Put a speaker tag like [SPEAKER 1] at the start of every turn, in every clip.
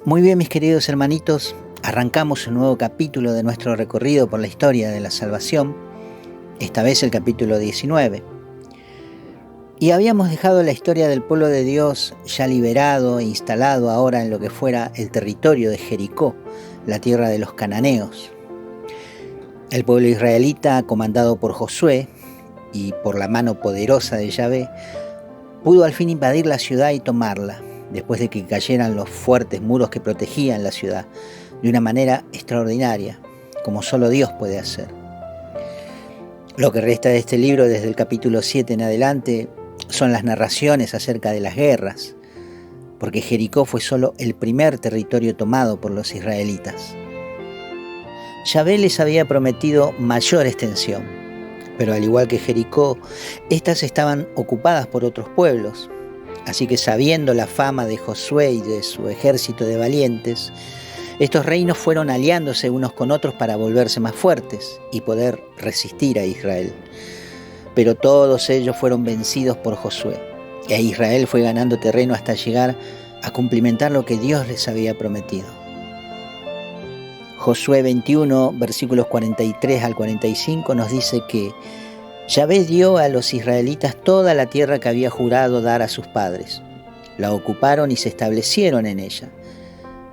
[SPEAKER 1] Muy bien, mis queridos hermanitos, arrancamos un nuevo capítulo de nuestro recorrido por la historia de la salvación, esta vez el capítulo 19. Y habíamos dejado la historia del pueblo de Dios ya liberado e instalado ahora en lo que fuera el territorio de Jericó, la tierra de los cananeos. El pueblo israelita, comandado por Josué y por la mano poderosa de Yahvé, pudo al fin invadir la ciudad y tomarla, después de que cayeran los fuertes muros que protegían la ciudad, de una manera extraordinaria, como solo Dios puede hacer. Lo que resta de este libro, desde el capítulo 7 en adelante, son las narraciones acerca de las guerras, porque Jericó fue solo el primer territorio tomado por los israelitas. Yahvé les había prometido mayor extensión, pero al igual que Jericó, estas estaban ocupadas por otros pueblos. Así que, sabiendo la fama de Josué y de su ejército de valientes, estos reinos fueron aliándose unos con otros para volverse más fuertes y poder resistir a Israel. Pero todos ellos fueron vencidos por Josué, e Israel fue ganando terreno hasta llegar a cumplimentar lo que Dios les había prometido. Josué 21, versículos 43 al 45 nos dice que Yahvé dio a los israelitas toda la tierra que había jurado dar a sus padres. La ocuparon y se establecieron en ella.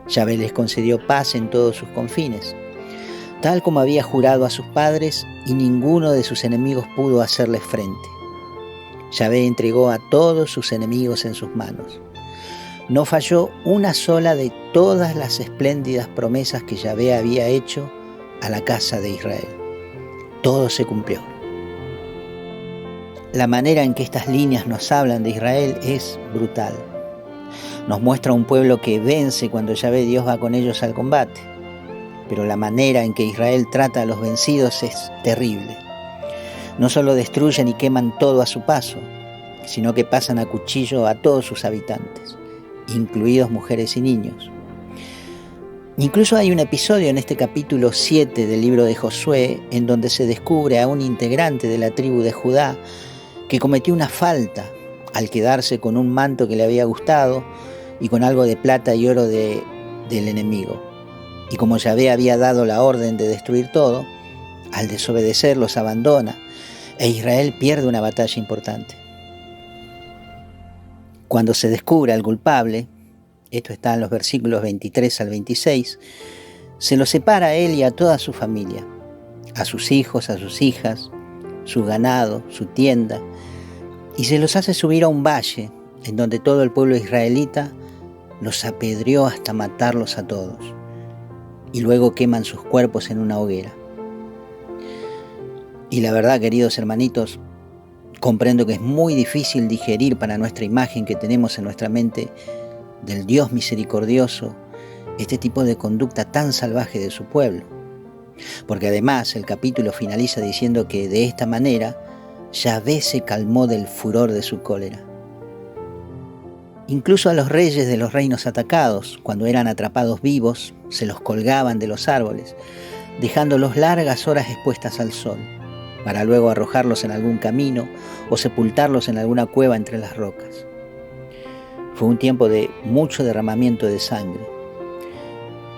[SPEAKER 1] Yahvé les concedió paz en todos sus confines, tal como había jurado a sus padres, y ninguno de sus enemigos pudo hacerles frente. Yahvé entregó a todos sus enemigos en sus manos. No falló una sola de todas las espléndidas promesas que Yahvé había hecho a la casa de Israel. Todo se cumplió. La manera en que estas líneas nos hablan de Israel es brutal. Nos muestra un pueblo que vence cuando Yahvé Dios va con ellos al combate. Pero la manera en que Israel trata a los vencidos es terrible. No solo destruyen y queman todo a su paso, sino que pasan a cuchillo a todos sus habitantes, incluidos mujeres y niños. Incluso hay un episodio en este capítulo 7 del libro de Josué en donde se descubre a un integrante de la tribu de Judá que cometió una falta al quedarse con un manto que le había gustado y con algo de plata y oro del enemigo. Y como Yahvé había dado la orden de destruir todo, al desobedecer los abandona e Israel pierde una batalla importante. Cuando se descubre al culpable, esto está en los versículos 23 al 26, se lo separa a él y a toda su familia, a sus hijos, a sus hijas, su ganado, su tienda, y se los hace subir a un valle en donde todo el pueblo israelita los apedreó hasta matarlos a todos, y luego queman sus cuerpos en una hoguera. Y la verdad, queridos hermanitos, comprendo que es muy difícil digerir para nuestra imagen que tenemos en nuestra mente del Dios misericordioso este tipo de conducta tan salvaje de su pueblo. Porque además el capítulo finaliza diciendo que de esta manera Yahvé se calmó del furor de su cólera. Incluso a los reyes de los reinos atacados, cuando eran atrapados vivos, se los colgaban de los árboles, dejándolos largas horas expuestas al sol, para luego arrojarlos en algún camino o sepultarlos en alguna cueva entre las rocas. Fue un tiempo de mucho derramamiento de sangre.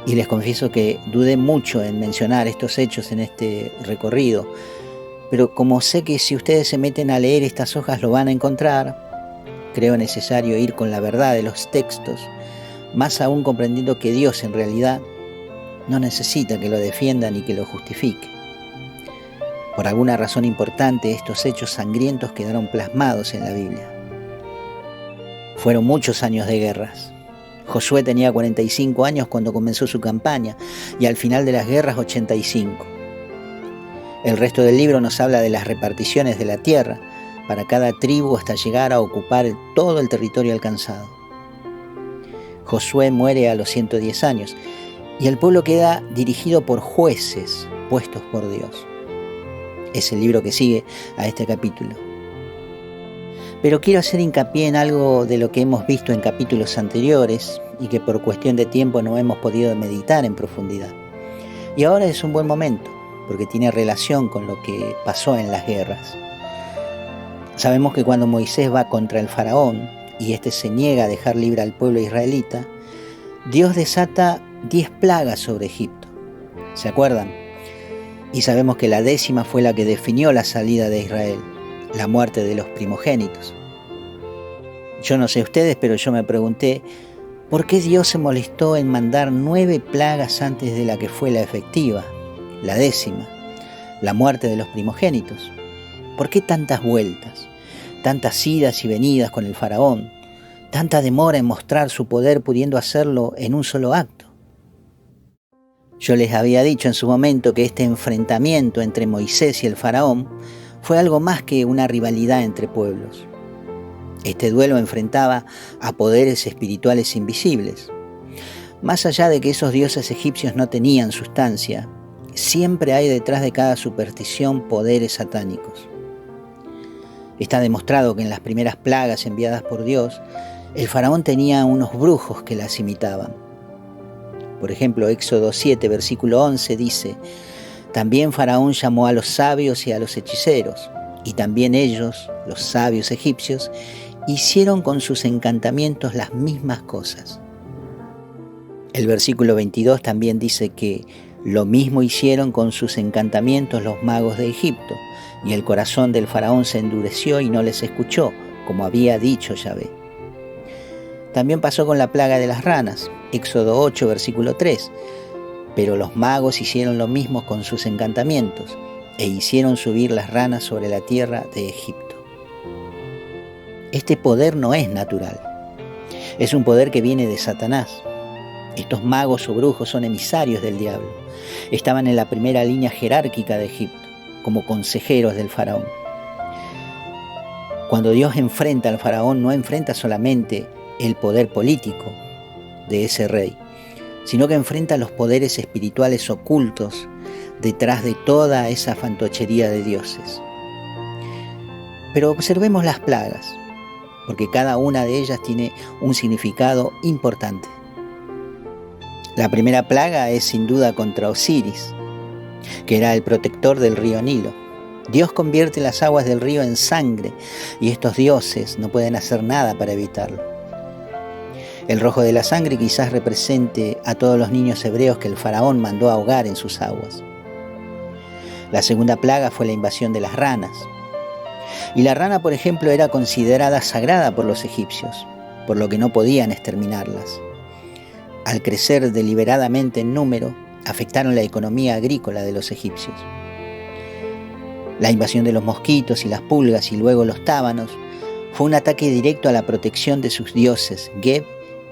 [SPEAKER 1] Y les confieso que dudé mucho en mencionar estos hechos en este recorrido, pero como sé que si ustedes se meten a leer estas hojas lo van a encontrar, creo necesario ir con la verdad de los textos, más aún comprendiendo que Dios en realidad no necesita que lo defienda ni que lo justifique. Por alguna razón importante, estos hechos sangrientos quedaron plasmados en la Biblia. Fueron muchos años de guerras. Josué tenía 45 años cuando comenzó su campaña y al final de las guerras 85. El resto del libro nos habla de las reparticiones de la tierra para cada tribu hasta llegar a ocupar todo el territorio alcanzado. Josué muere a los 110 años y el pueblo queda dirigido por jueces puestos por Dios. Es el libro que sigue a este capítulo. Pero quiero hacer hincapié en algo de lo que hemos visto en capítulos anteriores y que por cuestión de tiempo no hemos podido meditar en profundidad. Y ahora es un buen momento, porque tiene relación con lo que pasó en las guerras. Sabemos que cuando Moisés va contra el faraón y éste se niega a dejar libre al pueblo israelita, Dios desata 10 plagas sobre Egipto. ¿Se acuerdan? Y sabemos que la 10ª fue la que definió la salida de Israel, la muerte de los primogénitos. Yo no sé ustedes, pero yo me pregunté, ¿por qué Dios se molestó en mandar 9 plagas antes de la que fue la efectiva, la 10ª, la muerte de los primogénitos? ¿Por qué tantas vueltas, tantas idas y venidas con el faraón, tanta demora en mostrar su poder pudiendo hacerlo en un solo acto? Yo les había dicho en su momento que este enfrentamiento entre Moisés y el faraón fue algo más que una rivalidad entre pueblos. Este duelo enfrentaba a poderes espirituales invisibles. Más allá de que esos dioses egipcios no tenían sustancia, siempre hay detrás de cada superstición poderes satánicos. Está demostrado que en las primeras plagas enviadas por Dios, el faraón tenía unos brujos que las imitaban. Por ejemplo, Éxodo 7, versículo 11 dice: «También Faraón llamó a los sabios y a los hechiceros, y también ellos, los sabios egipcios, hicieron con sus encantamientos las mismas cosas». El versículo 22 también dice que lo mismo hicieron con sus encantamientos los magos de Egipto, y el corazón del faraón se endureció y no les escuchó, como había dicho Yahvé. También pasó con la plaga de las ranas, Éxodo 8, versículo 3. «Pero los magos hicieron lo mismo con sus encantamientos, e hicieron subir las ranas sobre la tierra de Egipto». Este poder no es natural, es un poder que viene de Satanás. Estos magos o brujos son emisarios del diablo. Estaban en la primera línea jerárquica de Egipto, como consejeros del faraón. Cuando Dios enfrenta al faraón, no enfrenta solamente el poder político de ese rey, sino que enfrenta los poderes espirituales ocultos detrás de toda esa fantochería de dioses. Pero observemos las plagas, porque cada una de ellas tiene un significado importante. La primera plaga es sin duda contra Osiris, que era el protector del río Nilo. Dios convierte las aguas del río en sangre y estos dioses no pueden hacer nada para evitarlo. El rojo de la sangre quizás represente a todos los niños hebreos que el faraón mandó a ahogar en sus aguas. La segunda plaga fue la invasión de las ranas. Y la rana, por ejemplo, era considerada sagrada por los egipcios, por lo que no podían exterminarlas. Al crecer deliberadamente en número, afectaron la economía agrícola de los egipcios. La invasión de los mosquitos y las pulgas y luego los tábanos fue un ataque directo a la protección de sus dioses, Geb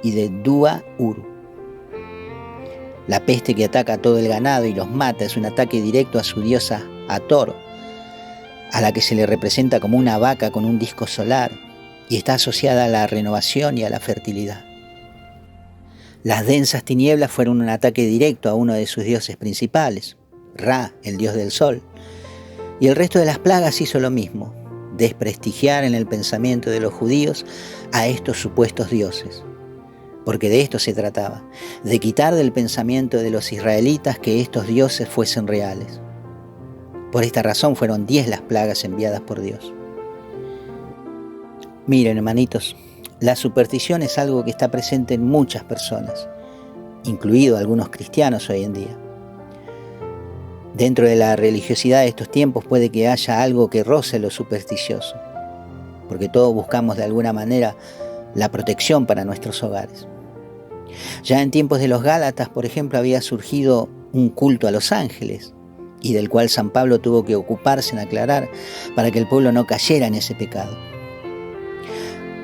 [SPEAKER 1] y de Dua-Uru. La peste que ataca a todo el ganado y los mata es un ataque directo a su diosa Hathor, a la que se le representa como una vaca con un disco solar y está asociada a la renovación y a la fertilidad. Las densas tinieblas fueron un ataque directo a uno de sus dioses principales, Ra, el dios del sol, y el resto de las plagas hizo lo mismo, desprestigiar en el pensamiento de los judíos a estos supuestos dioses. Porque de esto se trataba, de quitar del pensamiento de los israelitas que estos dioses fuesen reales. Por esta razón fueron 10 las plagas enviadas por Dios. Miren, hermanitos, la superstición es algo que está presente en muchas personas, incluidos algunos cristianos hoy en día. Dentro de la religiosidad de estos tiempos puede que haya algo que roce lo supersticioso, porque todos buscamos de alguna manera la protección para nuestros hogares. Ya en tiempos de los Gálatas, por ejemplo, había surgido un culto a los ángeles, y del cual San Pablo tuvo que ocuparse en aclarar para que el pueblo no cayera en ese pecado.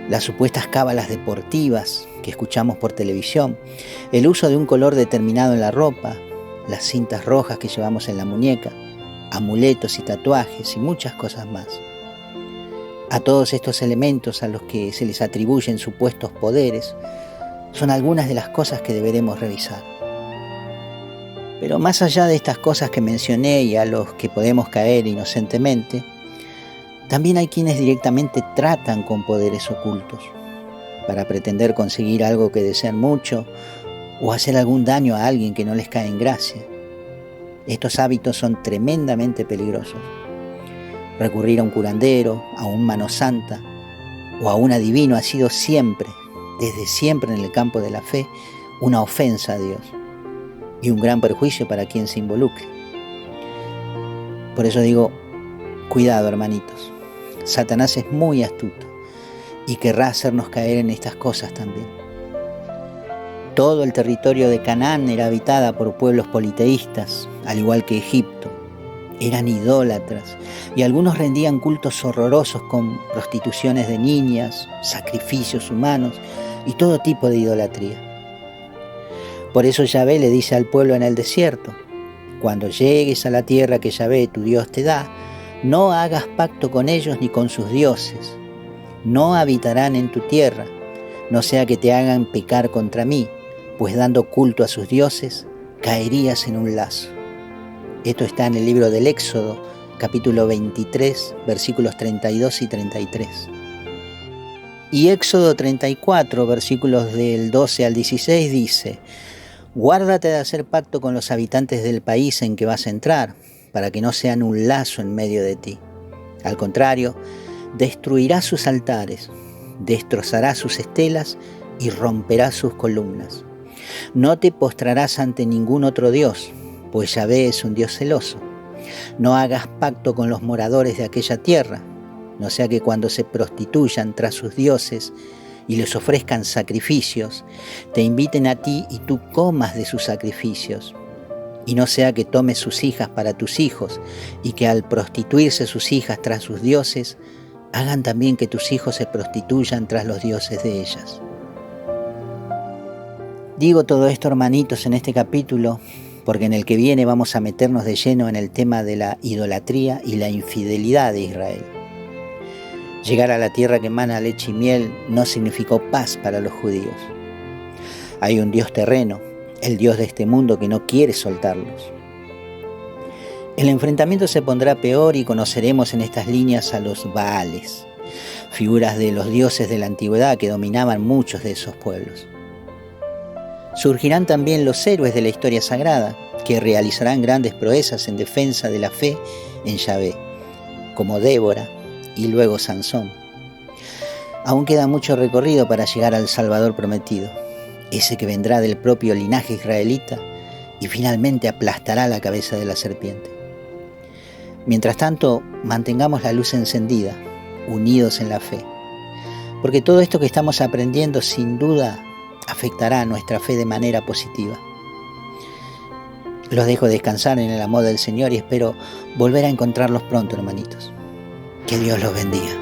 [SPEAKER 1] Las supuestas cábalas deportivas que escuchamos por televisión, el uso de un color determinado en la ropa, las cintas rojas que llevamos en la muñeca, amuletos y tatuajes y muchas cosas más. A todos estos elementos a los que se les atribuyen supuestos poderes, son algunas de las cosas que deberemos revisar. Pero más allá de estas cosas que mencioné y a los que podemos caer inocentemente, también hay quienes directamente tratan con poderes ocultos para pretender conseguir algo que desean mucho o hacer algún daño a alguien que no les cae en gracia. Estos hábitos son tremendamente peligrosos. Recurrir a un curandero, a un mano santa o a un adivino ha sido siempre, desde siempre en el campo de la fe, una ofensa a Dios y un gran perjuicio para quien se involucre. Por eso digo, cuidado, hermanitos. Satanás es muy astuto y querrá hacernos caer en estas cosas también. Todo el territorio de Canaán era habitada por pueblos politeístas, al igual que Egipto. Eran idólatras y algunos rendían cultos horrorosos con prostituciones de niñas, sacrificios humanos y todo tipo de idolatría. Por eso Yahvé le dice al pueblo en el desierto: cuando llegues a la tierra que Yahvé tu Dios te da, no hagas pacto con ellos ni con sus dioses. No habitarán en tu tierra, no sea que te hagan pecar contra mí, pues dando culto a sus dioses, caerías en un lazo. Esto está en el libro del Éxodo, capítulo 23, versículos 32 y 33. Y Éxodo 34, versículos del 12 al 16 dice: guárdate de hacer pacto con los habitantes del país en que vas a entrar, para que no sean un lazo en medio de ti. Al contrario, destruirás sus altares, destrozarás sus estelas y romperás sus columnas. No te postrarás ante ningún otro Dios, pues Yahvé es un Dios celoso. No hagas pacto con los moradores de aquella tierra, no sea que cuando se prostituyan tras sus dioses y les ofrezcan sacrificios, te inviten a ti y tú comas de sus sacrificios. Y no sea que tomes sus hijas para tus hijos, y que al prostituirse sus hijas tras sus dioses, hagan también que tus hijos se prostituyan tras los dioses de ellas. Digo todo esto, hermanitos, en este capítulo, porque en el que viene vamos a meternos de lleno en el tema de la idolatría y la infidelidad de Israel. Llegar a la tierra que emana leche y miel no significó paz para los judíos. Hay un Dios terreno, el Dios de este mundo, que no quiere soltarlos. El enfrentamiento se pondrá peor y conoceremos en estas líneas a los Baales, figuras de los dioses de la antigüedad que dominaban muchos de esos pueblos. Surgirán también los héroes de la historia sagrada, que realizarán grandes proezas en defensa de la fe en Yahvé, como Débora y luego Sansón. Aún queda mucho recorrido para llegar al Salvador prometido, ese que vendrá del propio linaje israelita y finalmente aplastará la cabeza de la serpiente. Mientras tanto, mantengamos la luz encendida, unidos en la fe, porque todo esto que estamos aprendiendo sin duda afectará nuestra fe de manera positiva. Los dejo descansar en el amor del Señor y espero volver a encontrarlos pronto, hermanitos. Que Dios los bendiga.